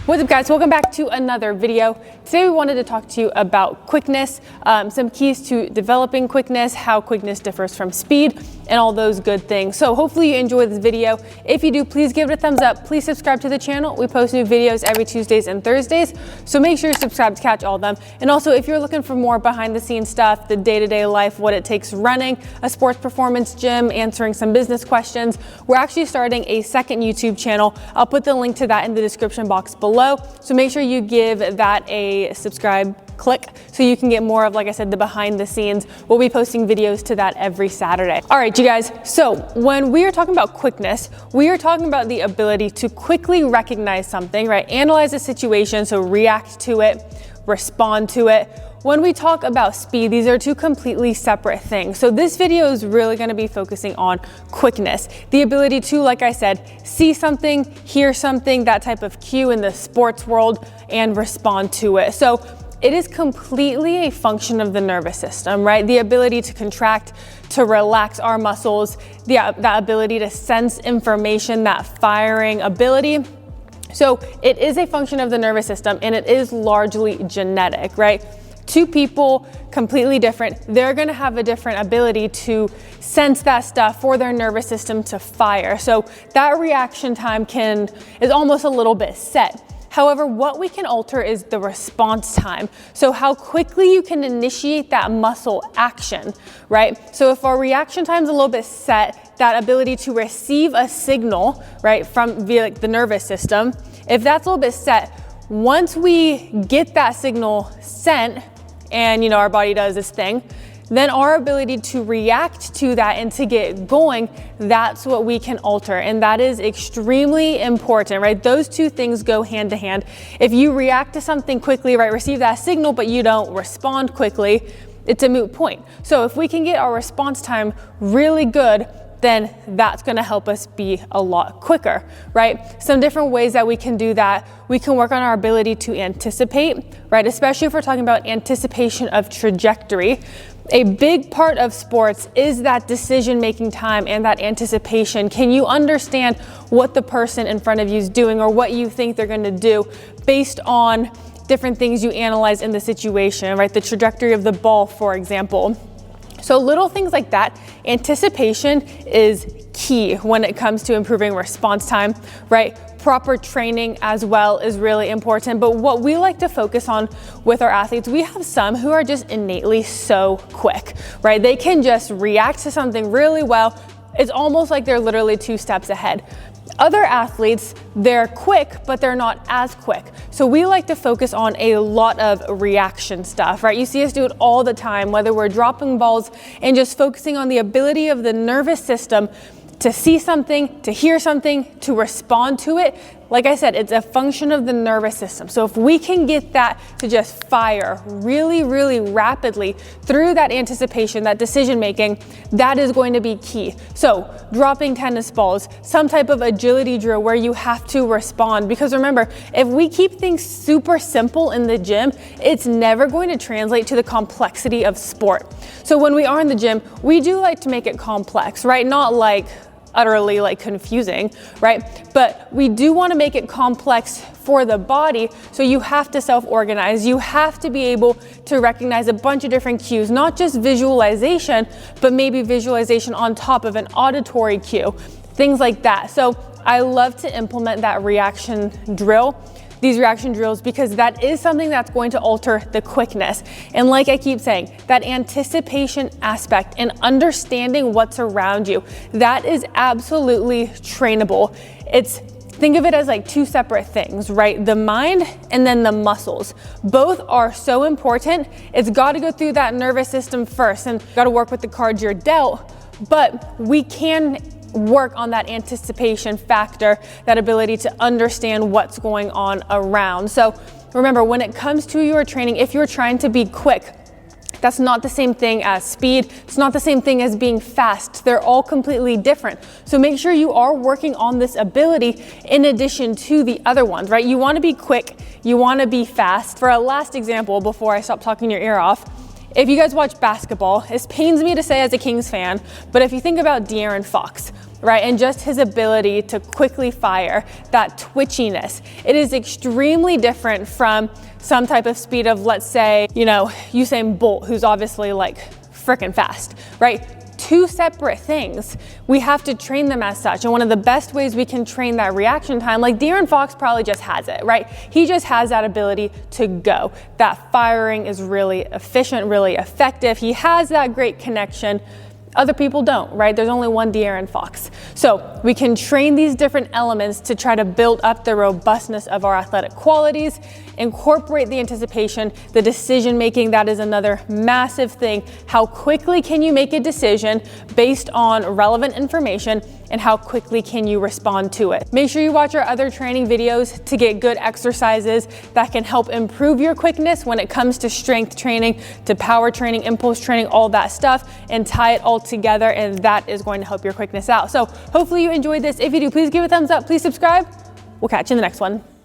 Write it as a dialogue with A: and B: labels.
A: What's up, guys? Welcome back to another video. Today we wanted to talk to you about quickness, some keys to developing quickness, how quickness differs from speed, and all those good things. So hopefully you enjoy this video. If you do, please give it a thumbs up. Please subscribe to the channel. We post new videos every Tuesdays and Thursdays, so make sure you're subscribed to catch all of them. And also, if you're looking for more behind the scenes stuff, the day-to-day life, what it takes running a sports performance gym, answering some business questions, we're actually starting a second YouTube channel. I'll put the link to that in the description box below. So make sure you give that a subscribe click so you can get more of, like I said, the behind the scenes. We'll be posting videos to that every Saturday. All right, you guys. So when we are talking about quickness, we are talking about the ability to quickly recognize something, right? Analyze a situation, so react to it, respond to it. When we talk about speed, these are two completely separate things. So this video is really going to be focusing on quickness, the ability to, like I said, see something, hear something, that type of cue in the sports world, and respond to it. So it is completely a function of the nervous system, right? The ability to contract, to relax our muscles, that ability to sense information, that firing ability. So it is a function of the nervous system, and it is largely genetic, right? Two people, completely different, they're gonna have a different ability to sense that stuff for their nervous system to fire. So that reaction time is almost a little bit set. However, what we can alter is the response time. So how quickly you can initiate that muscle action, right? So if our reaction time is a little bit set, that ability to receive a signal, right, via like the nervous system, if that's a little bit set, once we get that signal sent, and our body does this thing, then our ability to react to that and to get going, that's what we can alter. And that is extremely important, right? Those two things go hand to hand. If you react to something quickly, right, receive that signal, but you don't respond quickly, it's a moot point. So if we can get our response time really good, then that's gonna help us be a lot quicker, right? Some different ways that we can do that. We can work on our ability to anticipate, right? Especially if we're talking about anticipation of trajectory. A big part of sports is that decision-making time and that anticipation. Can you understand what the person in front of you is doing or what you think they're gonna do based on different things you analyze in the situation, right? The trajectory of the ball, for example. So little things like that, anticipation is key when it comes to improving response time, right? Proper training as well is really important. But what we like to focus on with our athletes, we have some who are just innately so quick, right? They can just react to something really well. It's almost like they're literally 2 steps ahead. Other athletes, they're quick, but they're not as quick. So we like to focus on a lot of reaction stuff, right? You see us do it all the time, whether we're dropping balls and just focusing on the ability of the nervous system to see something, to hear something, to respond to it. Like I said, it's a function of the nervous system. So if we can get that to just fire really, really rapidly through that anticipation, that decision making, that is going to be key. So dropping tennis balls, some type of agility drill where you have to respond. Because remember, if we keep things super simple in the gym, it's never going to translate to the complexity of sport. So when we are in the gym, we do like to make it complex, right? Not like utterly like confusing, right? But we do want to make it complex for the body. So you have to self-organize. You have to be able to recognize a bunch of different cues, not just visualization, but maybe visualization on top of an auditory cue, things like that. So I love to implement that reaction drill, these reaction drills, because that is something that's going to alter the quickness. And like I keep saying, that anticipation aspect and understanding what's around you, that is absolutely trainable. Think of it as like 2 separate things, right? The mind and then the muscles. Both are so important. It's got to go through that nervous system first and got to work with the cards you're dealt, but we can work on that anticipation factor, that ability to understand what's going on around. So remember, when it comes to your training, if you're trying to be quick, that's not the same thing as speed. It's not the same thing as being fast. They're all completely different. So make sure you are working on this ability in addition to the other ones, right? You want to be quick. You want to be fast. For a last example, before I stop talking your ear off, if you guys watch basketball, it pains me to say as a Kings fan, but if you think about De'Aaron Fox, right, and just his ability to quickly fire, that twitchiness, it is extremely different from some type of speed of, let's say, you know, Usain Bolt, who's obviously like freaking fast, right? Two separate things. We have to train them as such. And one of the best ways we can train that reaction time, like De'Aaron Fox probably just has it, right? He just has that ability to go. That firing is really efficient, really effective. He has that great connection. Other people don't, right? There's only one De'Aaron Fox. So we can train these different elements to try to build up the robustness of our athletic qualities, incorporate the anticipation, the decision making. That is another massive thing. How quickly can you make a decision based on relevant information, and how quickly can you respond to it? Make sure you watch our other training videos to get good exercises that can help improve your quickness when it comes to strength training, to power training, impulse training, all that stuff, and tie it all together, and that is going to help your quickness out. So hopefully you enjoyed this. If you do, please give it a thumbs up, please subscribe. We'll catch you in the next one.